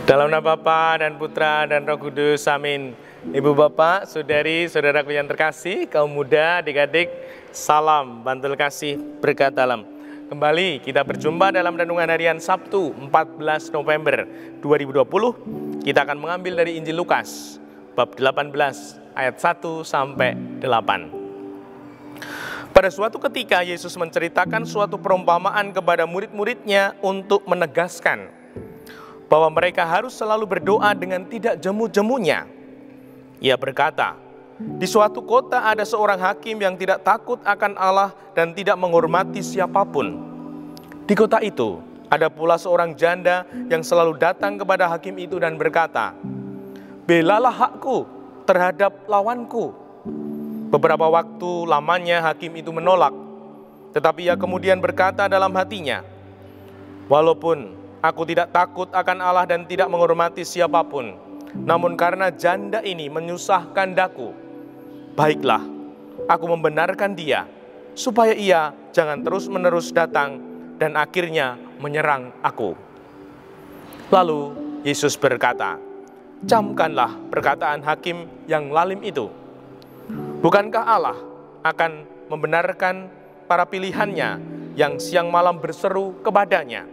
Dalam nama Bapa dan Putra dan Roh Kudus, amin. Ibu bapak, saudari, saudaraku yang terkasih, kaum muda, adik-adik, salam bantul kasih berkat dalam. Kembali kita berjumpa dalam renungan harian Sabtu 14 November 2020. Kita akan mengambil dari Injil Lukas bab 18 ayat 1 sampai 8. Pada suatu ketika Yesus menceritakan suatu perumpamaan kepada murid-muridnya untuk menegaskan bahwa mereka harus selalu berdoa dengan tidak jemu-jemunya. Ia berkata, di suatu kota ada seorang hakim yang tidak takut akan Allah dan tidak menghormati siapapun. Di kota itu ada pula seorang janda yang selalu datang kepada hakim itu dan berkata, belalah hakku terhadap lawanku. Beberapa waktu lamanya hakim itu menolak, tetapi ia kemudian berkata dalam hatinya, walaupun aku tidak takut akan Allah dan tidak menghormati siapapun, namun karena janda ini menyusahkan daku, baiklah, aku membenarkan dia, supaya ia jangan terus-menerus datang dan akhirnya menyerang aku. Lalu Yesus berkata, camkanlah perkataan hakim yang lalim itu. Bukankah Allah akan membenarkan para pilihannya yang siang malam berseru kepadanya?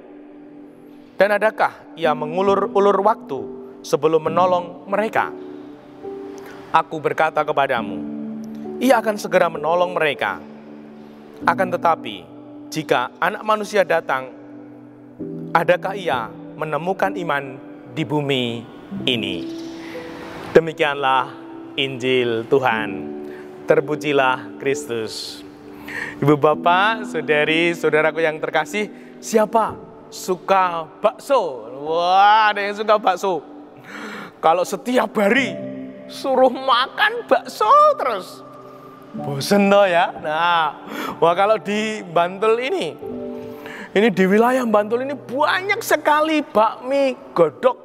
Dan adakah ia mengulur-ulur waktu sebelum menolong mereka? Aku berkata kepadamu, ia akan segera menolong mereka. Akan tetapi, jika Anak Manusia datang, adakah ia menemukan iman di bumi ini? Demikianlah Injil Tuhan. Terpujilah Kristus. Ibu bapak, saudari, saudaraku yang terkasih, siapa suka bakso? Wah, ada yang suka bakso. Kalau setiap hari suruh makan bakso terus, bosen toh ya. Nah, wah kalau di Bantul ini di wilayah Bantul ini banyak sekali bakmi, godok,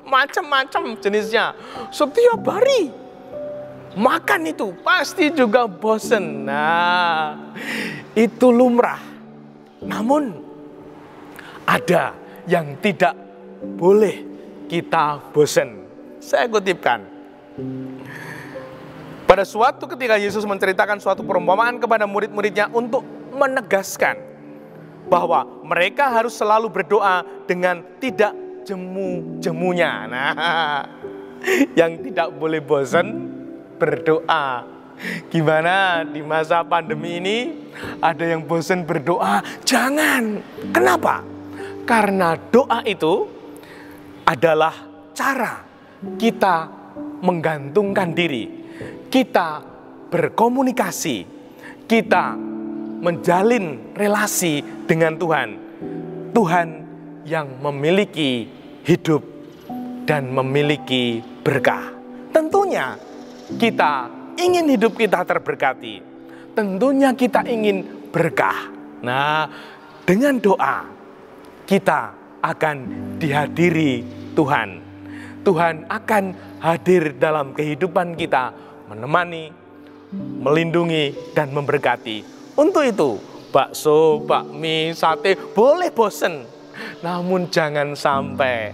macam-macam jenisnya. Setiap hari makan itu pasti juga bosen. Nah, itu lumrah. Namun ada yang tidak boleh kita bosan. Saya kutipkan. Pada suatu ketika Yesus menceritakan suatu perumpamaan kepada murid-muridnya untuk menegaskan bahwa mereka harus selalu berdoa dengan tidak jemu-jemunya. Nah, yang tidak boleh bosan berdoa. Gimana di masa pandemi ini ada yang bosan berdoa? Jangan. Kenapa? Karena doa itu adalah cara kita menggantungkan diri, kita berkomunikasi, kita menjalin relasi dengan Tuhan. Tuhan yang memiliki hidup dan memiliki berkah. Tentunya kita ingin hidup kita terberkati. Tentunya kita ingin berkah. Nah, dengan doa kita akan dihadiri Tuhan. Tuhan akan hadir dalam kehidupan kita, menemani, melindungi, dan memberkati. Untuk itu, bakso, bakmi, sate boleh bosen. Namun jangan sampai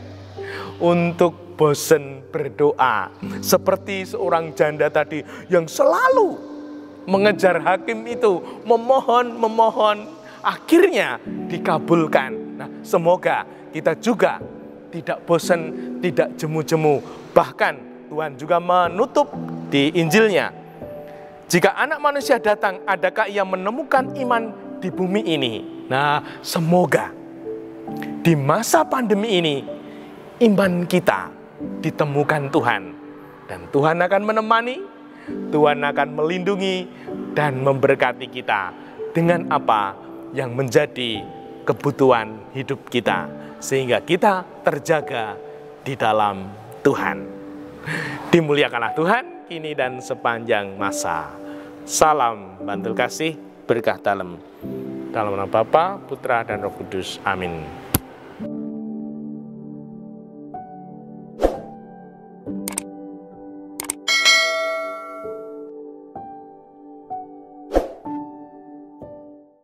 untuk bosen berdoa. Seperti seorang janda tadi yang selalu mengejar hakim itu, memohon, akhirnya dikabulkan. Nah, semoga kita juga tidak bosan, tidak jemu-jemu. Bahkan Tuhan juga menutup di Injilnya, jika Anak Manusia datang, adakah ia menemukan iman di bumi ini? Nah, semoga di masa pandemi ini iman kita ditemukan Tuhan, dan Tuhan akan menemani, Tuhan akan melindungi dan memberkati kita dengan apa yang menjadi kebutuhan hidup kita, sehingga kita terjaga di dalam Tuhan. Dimuliakanlah Tuhan kini dan sepanjang masa. Salam bantul kasih berkah dalam nama Bapa, Putra, dan Roh Kudus. Amin.